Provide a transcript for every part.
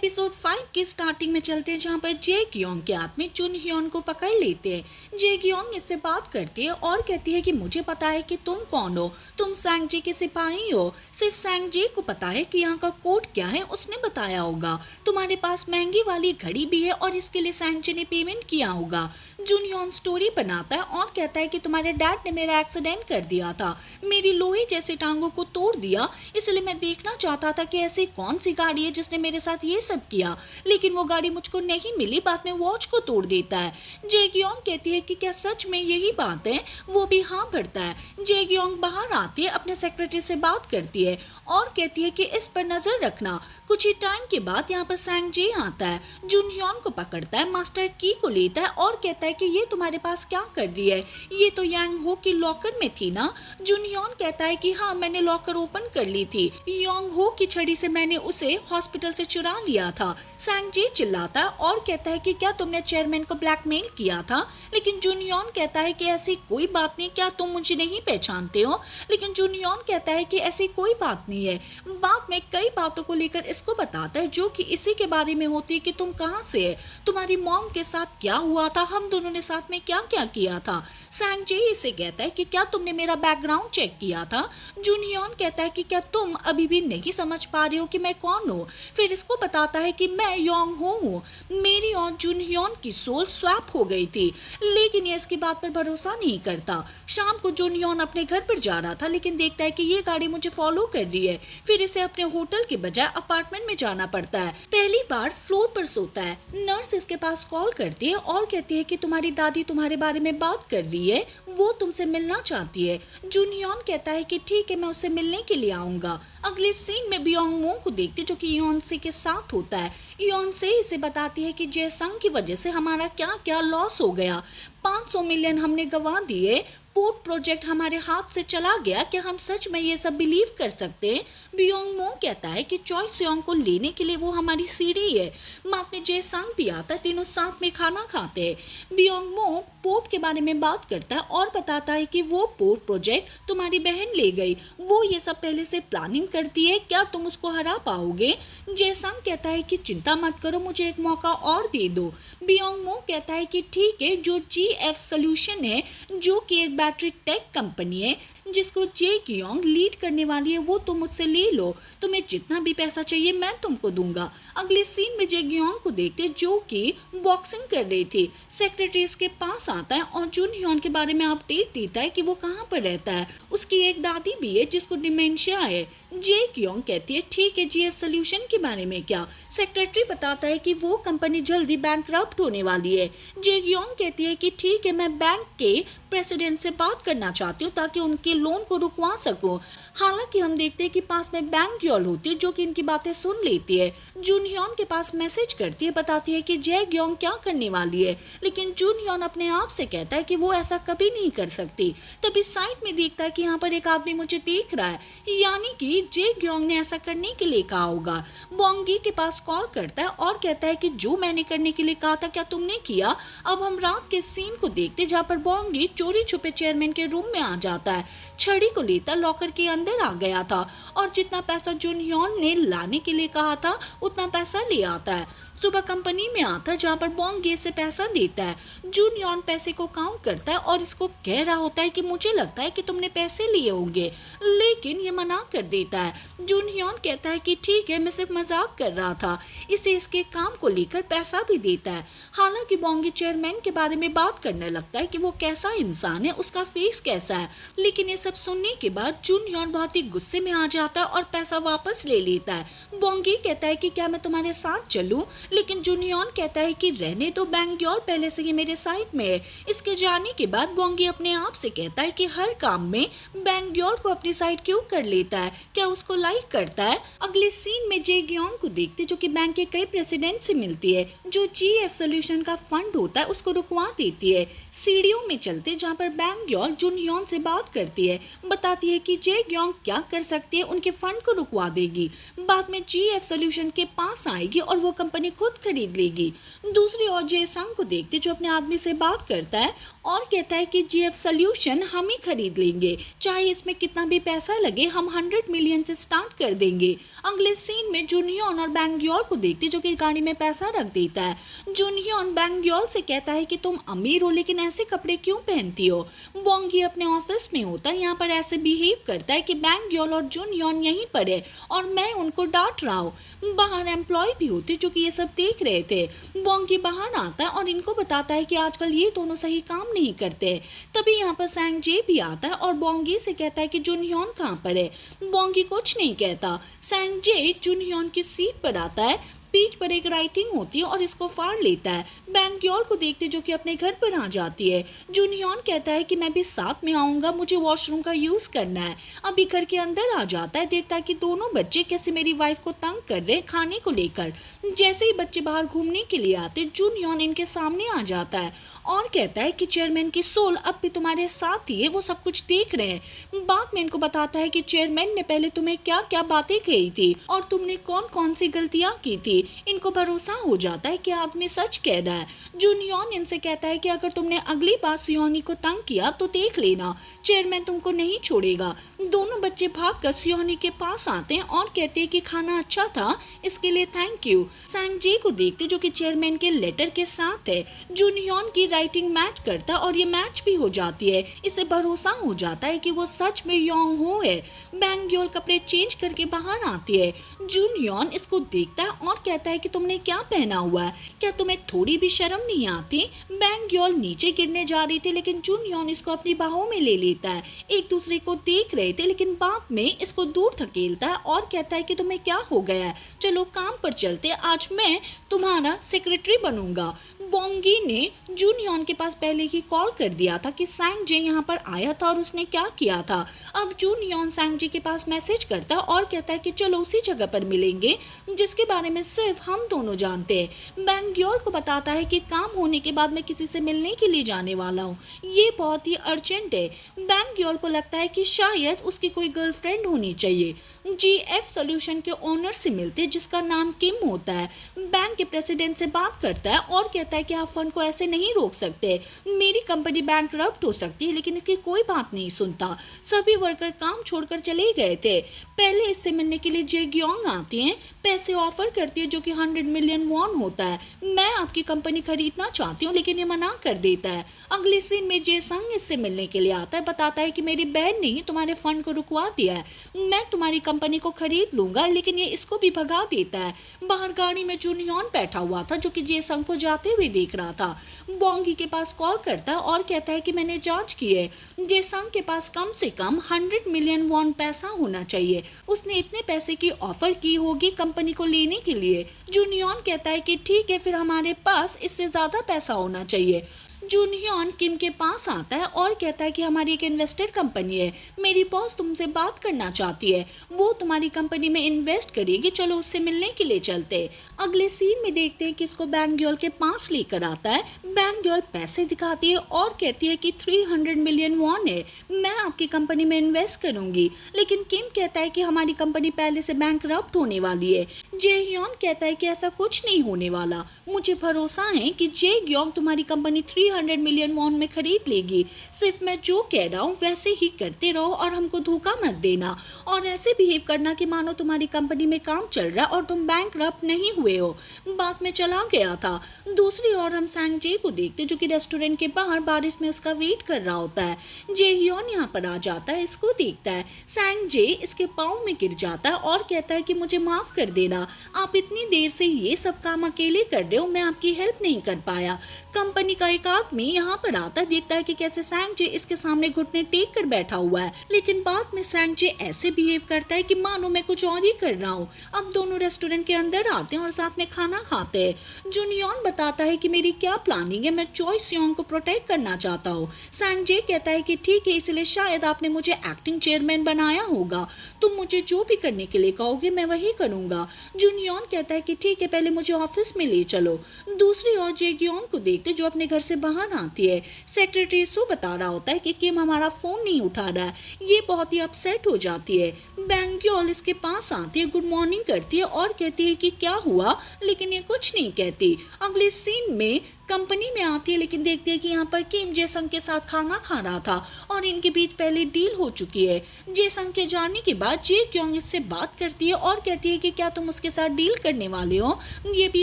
Episode 5 के starting में चलते हैं, जहाँ पर जे क्योंग के आदमी जुन ह्योन को पकड़ लेते हैं। जे क्योंग इससे बात करती है और कहती है कि मुझे पता है कि तुम कौन हो, तुम सैंग जी के सिपाही हो। सिर्फ सैंग जी को पता है कि यहाँ का कोड क्या है, उसने बताया होगा। तुम्हारे पास महंगी वाली घड़ी भी है और इसके लिए सैंग जी ने पेमेंट किया होगा। जुन ह्योन स्टोरी बनाता है और कहता है कि तुम्हारे डैड ने मेरा एक्सीडेंट कर दिया था, मेरी लोहे जैसी टांगों को तोड़ दिया, इसलिए मैं देखना चाहता था कि ऐसी कौन सी गाड़ी है जिसने मेरे साथ ये सब किया, लेकिन वो गाड़ी मुझको नहीं मिली। बाद में वॉच को तोड़ देता है। जे क्योंग कहती है कि क्या सच में यही बात है? वो भी हाँ भरता है। जे क्योंग बाहर आती है, अपने सेक्रेटरी से बात करती है और कहती है कि इस पर नजर रखना। कुछ ही टाइम के बाद यहाँ पर सैंग जे आता है, जुन ह्योन को पकड़ता है, मास्टर की को लेता है और कहता है कि ये तुम्हारे पास क्या कर रही है, ये तो यांग हो की लॉकर में थी ना। जुन ह्योन कहता है कि हाँ, मैंने लॉकर ओपन कर ली थी, यांग हो की छड़ी से मैंने उसे हॉस्पिटल से चुरा लिया था। सैंग जे चिल्लाता है और कहता है कि क्या तुमने चेयरमैन को ब्लैकमेल किया था? लेकिन जुन ह्योन कहता है कि ऐसी कोई बात नहीं, क्या तुम मुझे नहीं पहचानते हो? लेकिन जुन ह्योन कहता है कि ऐसी कोई बात नहीं है। बाद में कई बातों को लेकर इसको बताता है जो कि इसी के बारे में होती है कि तुम कहाँ से है, तुम्हारी मॉम के साथ क्या हुआ था, हम दोनों ने साथ में क्या क्या किया था। सैंग जे इसे कहता है कि क्या तुमने मेरा बैकग्राउंड चेक किया था? जुन ह्योन कहता है कि क्या तुम अभी भी नहीं समझ पा रहे हो कि मैं कौन हूँ? फिर इसको बताता है कि मैं योंग हो हूँ, मेरी और जुन ह्योन की सोल स्वैप हो गई थी। लेकिन ये इसकी बात पर भरोसा नहीं करता। शाम को जुन ह्योन अपने घर पर जा रहा था, लेकिन देखता है कि ये गाड़ी मुझे फॉलो कर रही है। फिर इसे अपने होटल के बजाय अपार्टमेंट में जाना पड़ता है। पहली बार फ्लोर पर सोता है। नर्स इसके पास कॉल करती है और कहती है कि तुम्हारी दादी तुम्हारे बारे में बात कर रही है, वो तुमसे मिलना चाहती है। जुन ह्योन कहता है कि ठीक है, मैं उससे मिलने के लिए आऊंगा। अगले सीन में बियोंग मो को देखते जो कि योनसे के साथ होता है। योनसे इसे बताती है कि जयसंग की वजह से हमारा क्या क्या लॉस हो गया, 500 मिलियन हमने गंवा दिए, पोर्ट प्रोजेक्ट हमारे हाथ से चला गया, क्या हम सच में ये सब बिलीव कर सकते हैं? बियोंग मो कहता है कि चॉय सियोंग को लेने के लिए वो हमारी सीढ़ी है। बाद में जयसंग भी आता है, तीनों साथ में खाना खाते हैं। बियोंग मो पोर्ट के बारे में बात करता है और बताता है कि वो पोर्ट प्रोजेक्ट तुम्हारी बहन ले गई, वो ये सब पहले से प्लानिंग करती है, क्या तुम उसको हरा पाओगे? जयसंग कहता है कि चिंता मत करो, मुझे एक मौका और दे दो। बियोंग मो कहता है कि ठीक है, जो GF सोल्यूशन है, जो कि एक बैटरी टेक कंपनी है जिसको जे क्योंग लीड करने वाली है, वो तुम मुझसे ले लो, तुम्हें जितना भी पैसा चाहिए मैं तुमको दूंगा। अगले सीन में जे क्योंग को देखते जो कि बॉक्सिंग कर रही थी। सेक्रेटरी इसके पास आता है और जुन ह्योन के बारे में अपडेट देता है कि वो कहाँ पर रहता है। उसकी एक दादी भी है जिसको डिमेंशिया है। जे क्योंग कहती है ठीक है, GF सोल्यूशन के बारे में क्या? सेक्रेटरी बताता है कि वो कंपनी जल्दी बैंकरप्ट होने वाली है। जे क्योंग कहती है कि ठीक है, मैं बैंक के प्रेसिडेंट से बात करना चाहती हूँ ताकि उनके लोन को रुकवा सकूं। हालांकि हम देखते हैं कि पास में बैंक ग्योल होती है जो कि इनकी बातें सुन लेती है। जुन ह्योन के पास मैसेज करती है, बताती है कि जे क्योंग क्या करने वाली है, लेकिन जुन ह्योन अपने आप से कहता है कि वो ऐसा कभी नहीं कर सकती। तभी साइड में देखता है कि यहाँ पर एक आदमी मुझे देख रहा है, यानी कि जे क्योंग ने ऐसा करने के लिए कहा होगा। बोंगी के पास कॉल करता है और कहता है कि जो मैंने करने के लिए कहा था क्या तुमने किया? अब हम रात के सीन को देखते जहाँ पर बोंगी चोरी छुपे चेयरमैन के रूम में आ जाता है, छड़ी को लेता लॉकर के अंदर आ गया था और जितना पैसा जुन ह्योन ने लाने के लिए कहा था उतना पैसा ले आता है। सुबह कंपनी में आता है जहाँ पर बोंगे से पैसा देता है। जुन ह्योन पैसे को काउंट करता है और इसको कह रहा होता है कि मुझे लगता है कि तुमने पैसे लिए होंगे, लेकिन ये मना कर देता है। जुन ह्योन कहता है कि ठीक है, मैं सिर्फ मजाक कर रहा था। इसे इसके काम को लेकर पैसा भी देता है। हालांकि बोंगे चेयरमैन के बारे में बात करने लगता है कि वो कैसा इंसान है, उसका फेस कैसा है, लेकिन ये सब सुनने के बाद जुन ह्योन बहुत ही गुस्से में आ जाता है और पैसा वापस ले लेता है। बोंगे कहता है कि क्या मैं तुम्हारे साथ चलूं, लेकिन जुन ह्योन कहता है कि रहने दो, बैंक ग्योल पहले से ही मेरे साइड में है। इसके जाने के बाद बोंगे अपने आप से कहता है कि हर काम में बैंक ग्योल को अपनी साइड क्यों कर लेता है, क्या उसको लाइक करता है? अगले सीन में जे क्योंग को देखते जो कि बैंक के कई प्रेसिडेंट से मिलती है। जो GF सोल्यूशन का फंड होता है उसको रुकवा देती है। सीढ़ियों में चलते जहाँ पर बैंक ग्योल जुन ह्योन से बात करती करती है, बताती है कि जे ग्योंग क्या कर सकती है, उनके फंड को रुकवा देगी, बाद में जीएफ सॉल्यूशन के पास आएगी और वो कंपनी खुद खरीद लेगी। दूसरी ओर जे संग को देखते जो अपने आदमी से बात करता है और कहता है कि जीएफ सॉल्यूशन हम ही खरीद लेंगे, चाहे इसमें कितना भी पैसा लगे, हम 100 मिलियन से स्टार्ट कर देंगे। अगले सीन में जुनह्योन और बैंगयोल को देखते जो कि गाड़ी में पैसा रख देता है। जुनह्योन बैंगयोल से कहता है कि तुम अमीर हो लेकिन ऐसे कपड़े क्यों पहनती हो। बोंगी अपने ऑफिस में होता है, यहाँ पर ऐसे बिहेव करता है कि बैंगयोल और जुनह्योन यहीं पर है और मैं उनको डांट रहा हूँ। बाहर एम्प्लॉय भी होते जो कि ये सब देख रहे थे। बोंगी बाहर आता है और इनको बताता है कि आजकल ये दोनों सही काम नहीं करते। तभी यहाँ पर सैंग जे भी आता है और बोंगी से कहता है कि जुनह्योन कहाँ पर है। बोंगी कुछ नहीं कहता। सैंग जे जुनह्योन की सीट पर आता है, पीठ पर एक राइटिंग होती है और इसको फाड़ लेता है। बैंगयोल को देखते जो कि अपने घर पर आ जाती है। जुनह्योन कहता है कि मैं भी साथ में आऊँगा, मुझे वॉशरूम का यूज़ करना है। अभी घर के अंदर आ जाता है, देखता है कि दोनों बच्चे कैसे मेरी वाइफ को तंग कर रहे हैं खाने को लेकर। जैसे ही बच्चे बाहर घूमने के लिए आते, जुनह्योन इनके सामने आ जाता है और कहता है कि चेयरमैन की सोल अब भी तुम्हारे साथ ही है, वो सब कुछ देख रहे हैं। बाद में इनको बताता है कि चेयरमैन ने पहले तुम्हें क्या क्या बातें कही थी और तुमने कौन कौन सी गलतियां की थी। इनको भरोसा हो जाता है कि आदमी सच कह रहा है। जुनह्योन इनसे कहता है कि अगर तुमने अगली बार सियोनी को तंग किया तो देख लेना, चेयरमैन तुमको नहीं छोड़ेगा। दोनों बच्चे भागकर सियोनी के पास आते हैं और कहते हैं कि खाना अच्छा था, इसके लिए थैंक यू। सैंग जे को देखते जो कि चेयरमैन के लेटर के साथ है। जुनह्योन की राइटिंग मैच करता और ये मैच भी हो जाती है। इसे भरोसा हो जाता है कि वो सच में योंग हो है। बैंगयोल कपड़े चेंज करके बाहर आती है। जुनह्योन इसको देखता है और कहता है कि तुमने क्या पहना हुआ है, क्या तुम्हें थोड़ी भी शर्म नहीं आती। बैंगयोल नीचे गिरने जा रही थी लेकिन जुनह्योन इसको अपनी बाहों में ले लेता है। एक दूसरे को देख रहे थे लेकिन बाद में इसको दूर धकेलता है और कहता है कि तुम्हें क्या हो गया है, चलो काम पर चलते, आज मैं तुम्हारा सेक्रेटरी बनूंगा। बोंगी ने जुनह्योन के पास पहले ही कॉल कर दिया था कि सैंग जे यहाँ पर आया था और उसने क्या किया था। अब जुनह्योन सैंग जे के पास मैसेज करता और कहता है कि चलो उसी जगह पर मिलेंगे जिसके बारे में सिर्फ हम दोनों जानते हैं। बैंगयोल को बताता है कि काम होने के बाद मैं किसी से मिलने के लिए जाने वाला हूँ, ये बहुत ही अर्जेंट है। बैंगयोल को लगता है कि शायद उसकी कोई गर्लफ्रेंड होनी चाहिए। जीएफ सॉल्यूशन के ओनर से मिलते जिसका नाम किम होता है। बैंक के प्रेसिडेंट से बात करता है और कहता है कि आप फंड को ऐसे नहीं रोक सकते, मेरी कंपनी बैंकरप्ट हो सकती है, लेकिन इसकी कोई बात नहीं सुनता। सभी वर्कर काम छोड़कर चले गए थे। पहले इससे मिलने के लिए जे ग्योंग आती हैं, पैसे ऑफर करती है जो कि 100 मिलियन वॉन होता है। मैं आपकी कंपनी खरीदना चाहती हूँ लेकिन ये मना कर देता है। अगले सीन में जे संग इससे मिलने के लिए आता है, बताता है कि मेरी बहन ने ही तुम्हारे फंड को रुकवा दिया है, मैं तुम्हारी कंपनी को खरीद लूंगा, लेकिन ये इसको भी भगा देता है। बाहर गाड़ी में जुनह्योन बैठा हुआ था जो कि जे संग को जाते हुए देख रहा था। बोंगी के पास कॉल करता है और कहता है कि मैंने जांच की है, जे संग के पास कम से कम 100 मिलियन वॉन पैसा होना चाहिए, उसने इतने पैसे की ऑफर की होगी कंपनी को लेने के लिए। जुनह्योन कहता है कि ठीक है, फिर हमारे पास इससे ज्यादा पैसा होना चाहिए। जुनह्योन किम के पास आता है और कहता है कि हमारी एक इन्वेस्टर कंपनी है, मेरी बॉस तुमसे बात करना चाहती है, वो तुम्हारी कंपनी में इन्वेस्ट करेगी, चलो उससे मिलने के लिए चलते। अगले सीन में देखते हैं कि इसको बैंगयोल के पास लेकर आता है। बैंगयोल पैसे दिखाती है और कहती है कि 300 मिलियन वॉन है, मैं आपकी कंपनी में इन्वेस्ट करूंगी, लेकिन किम कहता है कि हमारी कंपनी पहले से बैंकरप्ट होने वाली है। जेह्योन कहता है कि ऐसा कुछ नहीं होने वाला, मुझे भरोसा है कि जे ग्योंग तुम्हारी कंपनी 300 मिलियन वॉन में खरीद लेगी, सिर्फ मैं जो कह रहा हूँ वैसे ही करते रहो और हमको धोखा मत देना और ऐसे बिहेव करना कि मानो तुम्हारी कंपनी में काम चल रहा है और तुम बैंकरप्ट नहीं हुए हो। बाद में चला गया था। दूसरी ओर हम सैंग जे को देखते जो कि रेस्टोरेंट के बाहर बारिश में उसका वेट कर रहा होता है। जेह्योन यहाँ पर आ जाता है, इसको देखता है। सैंग जे इसके पाँव में गिर जाता है और कहता है कि मुझे माफ कर देना, आप इतनी देर से ये सब काम अकेले कर रहे हो, मैं आपकी हेल्प नहीं कर पाया। कंपनी का एक आदमी यहाँ पर आता है, देखता है कि कैसे सैंग जे इसके सामने घुटने टेक कर बैठा हुआ है, लेकिन बाद में सैंग जे ऐसे बिहेव करता है कि मानो मैं कुछ और ही कर रहा हूँ। अब दोनों रेस्टोरेंट के अंदर आते हैं और साथ में खाना खाते हैं। जुनह्योन बताता है कि मेरी क्या प्लानिंग है, मैं चॉय सियोंग को प्रोटेक्ट करना चाहता हूँ। सैंग जे कहता है कि ठीक है, इसलिए शायद आपने मुझे एक्टिंग चेयरमैन बनाया होगा, तुम मुझे जो भी करने के लिए कहोगे मैं वही करूंगा। जुनह्योन कहता है कि ठीक है, पहले मुझे ऑफिस में ले चलो। दूसरी ओर जेग्योंग को देखते जो अपने घर से बाहर बाहर आती है। सेक्रेटरी सू बता रहा होता है कि किम हमारा फोन नहीं उठा रहा है। ये बहुत ही अपसेट हो जाती है। बैंग्योल इसके पास आती है, गुड मॉर्निंग करती है और कहती है कि क्या हुआ, लेकिन ये कुछ नहीं कहती। अगले सीन में कंपनी में आती है, लेकिन देखती है कि यहाँ पर किम जेसंग के साथ खाना खा रहा था और इनके बीच पहले डील हो चुकी है। जेसंग के जाने के बाद जे क्योंग इससे बात करती है और कहती है कि क्या तुम उसके साथ डील करने वाले हो। ये भी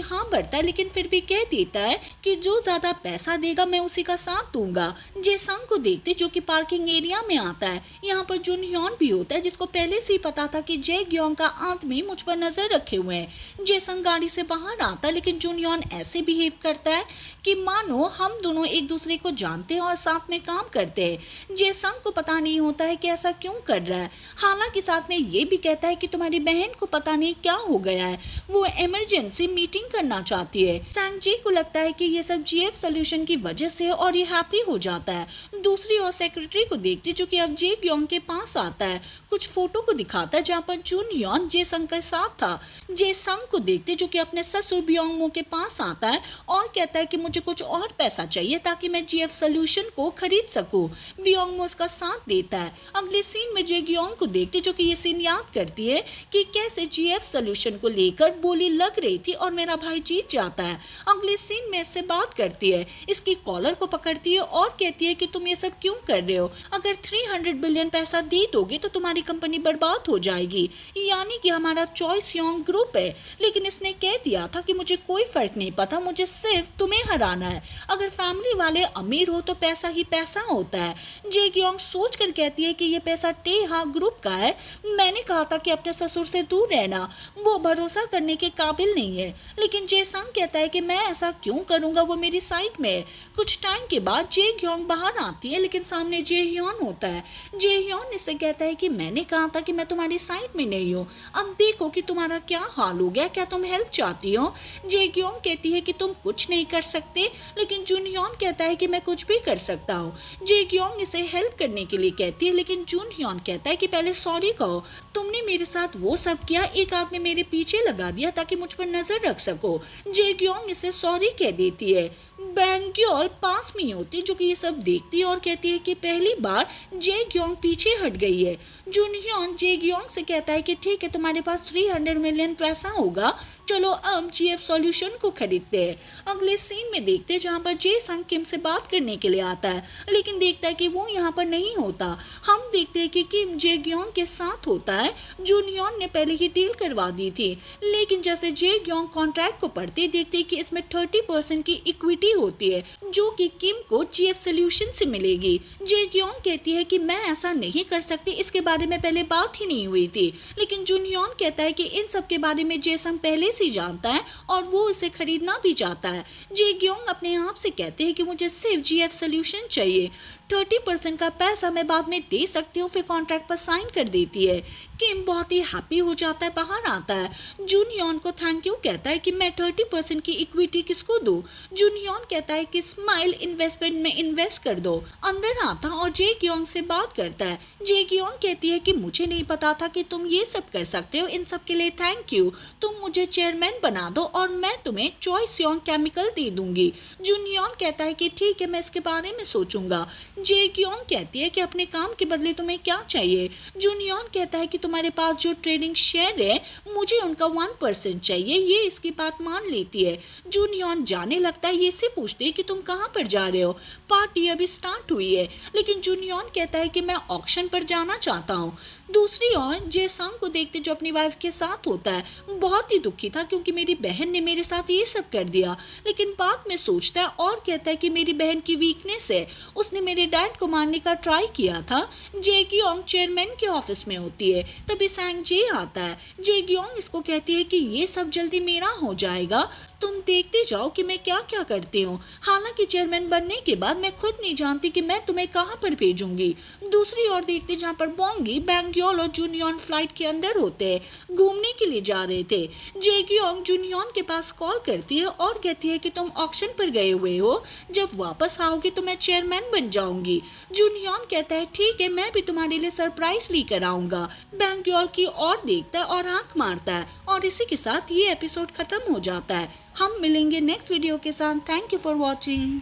हाँ भरता है, लेकिन फिर भी कह देता है कि जो ज्यादा पैसा देगा मैं उसी का साथ दूंगा। जेसंग को देखते जो कि पार्किंग एरिया में आता है, यहाँ पर जुन ह्योन भी होता है, जिसको पहले से ही पता था कि जे क्योंग का आदमी मुझ पर नजर रखे हुए हैं। जेसंग गाड़ी से बाहर आता है, लेकिन जुन ह्योन ऐसे बिहेव करता है कि मानो हम दोनों एक दूसरे को जानते हैं और साथ में काम करते हैं। जेसंग को पता नहीं होता है कि ऐसा क्यों कर रहा है। हालांकि साथ में ये भी कहता है कि तुम्हारी बहन को पता नहीं क्या हो गया है, वो इमरजेंसी मीटिंग करना चाहती है। सांग जी को लगता है कि ये सब जीएफ सोल्यूशन की वजह से है और ये हैप्पी हो जाता है। दूसरी ओर सेक्रेटरी को देखते जो कि अब जे क्योंग के पास आता है, कुछ फोटो को दिखाता है जहाँ पर जुन ह्योन जेसंग के साथ था। जेसंग को देखते जो कि अपने ससुर ब्योंगमो के पास आता है और कहता है कि मुझे कुछ और पैसा चाहिए ताकि मैं जीएफ सोल्यूशन को खरीद सकूं। ब्योंगमो उसका साथ देता है। अगले सीन में जे क्योंग को देखते जो कि ये सीन याद करती है कि कैसे जीएफ सोल्यूशन को लेकर बोली लग रही थी और मेरा भाई जीत जाता है। अगले सीन में इससे बात करती है, इसकी कॉलर को पकड़ती है और कहती है कि तुम ये सब क्यों कर रहे हो, अगर 300 बिलियन पैसा दे दोगे तो तुम्हारी कंपनी बर्बाद हो जाएगी, यानी कि हमारा चॉइस योंग ग्रुप है। लेकिन इसने कह दिया था कि मुझे कोई फर्क नहीं पता, मुझे सिर्फ तुम्हें हराना है। अगर फैमिली वाले अमीर हो तो पैसा ही पैसा होता है। जे क्योंग सोच कर कहती है कि ये पैसा टेहा ग्रुप का है। मैंने कहा था कि अपने ससुर से दूर रहना, वो भरोसा करने के काबिल नहीं है। लेकिन जेसंग कहता है कि मैं ऐसा क्यों करूंगा, वो मेरी साइड में है। कुछ टाइम के बाद जे क्योंग बाहर आती है, लेकिन सामने जे ह्योन होता है। जे ह्योन इससे कहता है कि मैंने कहा था कि मैं तुम्हारी साइड में नहीं हूँ, अब देखो कि तुम्हारा क्या हाल हो गया, क्या तुम हेल्प चाहती हो। जे क्योंग कहती है कि तुम कुछ नहीं कर सकते, लेकिन जुन ह्योन कहता है कि मैं कुछ भी कर सकता हूँ। जे क्योंग इसे हेल्प करने के लिए कहती है, लेकिन जुन ह्योन कहता है कि पहले सॉरी कहो, तुमने मेरे साथ वो सब किया, एक आदमी मेरे पीछे लगा दिया ताकि मुझ पर नजर रख सको। जे क्योंग इसे सॉरी कह देती है। बैंग्योल पास में ही होती है जो कि ये सब देखती है और कहती है कि पहली बार जे क्योंग पीछे हट गई है। जुन ह्योन जे क्योंग से कहता है कि ठीक है, तुम्हारे पास 300 मिलियन पैसा होगा, चलो अब जीएफ सॉल्यूशन को खरीदते हैं। अगले सीन में देखते हैं जहाँ पर जे संग किम से बात करने के लिए आता है, लेकिन देखता है कि वो यहाँ पर नहीं होता। हम देखते हैं कि किम जे क्योंग के साथ होता है। जुन ह्योन ने पहले ही डील करवा दी थी, लेकिन जैसे जे क्योंग कॉन्ट्रैक्ट को पढ़ते देखते हैं कि इसमें 30% की इक्विटी होती है जो कि किम को जीएफ सोल्यूशन से मिलेगी। जे क्योंग कहती है कि मैं ऐसा नहीं कर सकती, इसके बारे में पहले बात ही नहीं हुई थी। लेकिन जुन ह्योन कहता है कि इन सब के बारे में जेसंग पहले से जानता है और वो इसे खरीदना भी चाहता है। जे क्योंग अपने आप से कहते हैं कि मुझे सिर्फ जीएफ सोल्यूशन चाहिए, 30% का पैसा मैं बाद में दे सकती हूँ, फिर कॉन्ट्रैक्ट पर साइन कर देती है। किम बहुत ही हैप्पी हो जाता है, बाहर आता है। जुन ह्योन को थैंक यू कहता है कि मैं 30% की इक्विटी किसको दूं। जुन ह्योन कहता है कि स्माइल इन्वेस्टमेंट में इन्वेस्ट कर दो। अंदर आता और जे क्योंग से बात करता है। जे क्योंग कहती है कि मुझे नहीं पता था कि तुम ये सब कर सकते हो, इन सब के लिए थैंक यू, तुम मुझे चेयरमैन बना दो और मैं तुम्हें चॉइस योंग केमिकल दे दूंगी। जुन ह्योन कहता है कि ठीक है, मैं इसके बारे में सोचूंगा। जे क्योंग कहती है कि अपने काम के बदले तुम्हें क्या चाहिए। जुन ह्योन कहता है कि तुम्हारे पास जो ट्रेडिंग शेयर है मुझे उनका 1% चाहिए। ये इसकी बात मान लेती है। जुन ह्योन जाने लगता है, ये इससे पूछती है कि तुम कहाँ पर जा रहे हो, पार्टी अभी स्टार्ट हुई है। लेकिन जुन ह्योन कहता है कि मैं ऑक्शन पर जाना चाहता हूँ। दूसरी ओर जे संग को देखते जो अपनी वाइफ के साथ होता है, बहुत ही दुखी था क्योंकि मेरी बहन ने मेरे साथ ये सब कर दिया। लेकिन बाद में सोचता है और कहता है कि मेरी बहन की वीकनेस है, उसने मेरे डैड को मारने का ट्राई किया था। जे क्योंग चेयरमैन के ऑफिस में होती है, तभी सांग जे आता है। जे क्योंग इसको कहती है कि ये सब जल्दी मेरा हो जाएगा, तुम देखते जाओ कि मैं क्या क्या करती हूँ। हालांकि चेयरमैन बनने के बाद मैं खुद नहीं जानती कि मैं तुम्हें कहाँ पर भेजूंगी। दूसरी ओर देखते जहाँ पर बोंगी, बैंग्योल और जुन ह्योन फ्लाइट के अंदर होते हैं, घूमने के लिए जा रहे थे। जे क्योंग जुन ह्योन के पास कॉल करती है और कहती है कि तुम ऑक्शन पर गए हुए हो, जब वापस आओगे तो मैं चेयरमैन बन जाऊंगी। जुन ह्योन कहता है ठीक है, मैं भी तुम्हारे लिए सरप्राइज लेकर आऊंगा। बैंग्योल की ओर देखता है और आंख मारता है और इसी के साथ ये एपिसोड खत्म हो जाता है। हम मिलेंगे नेक्स्ट वीडियो के साथ। Thank you for watching.